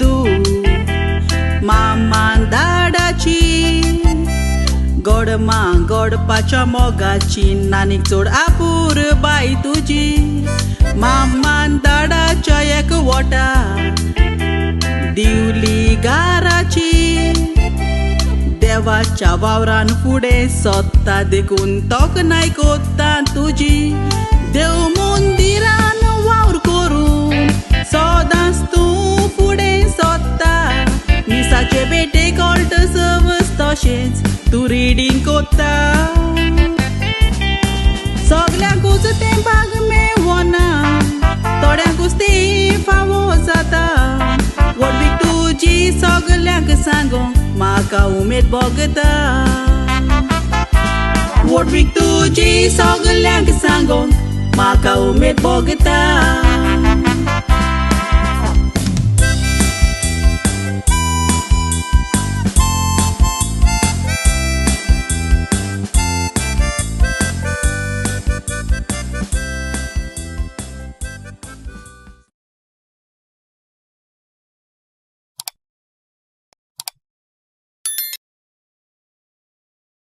तू मामान दाडाची गोडमा गोडपाच्या मोगाची नानीक चोड आपूर बाई तुजी मामान दाडाच्या एक वोटा दिवली गाराची देवाच्या वावरान फुडें सोदता देखून तोखणाय कोत्ता तुजी देव मंदिरान वावर करून सदांच तूं फुडें सोदता मिसाचे बेटे कॉल्ट सर्वस तशेंच तूं रिडींग कोत्ता सगल्यांकूच तें भाग मेवना थोड्यांकूच तें फावो जाता वडवीक तुजी सगल्यांक सांगोंक म्हाका उमेद भोगता वडवीक तुजी सगल्यांक सांगोंक म्हाका उमेद भोगता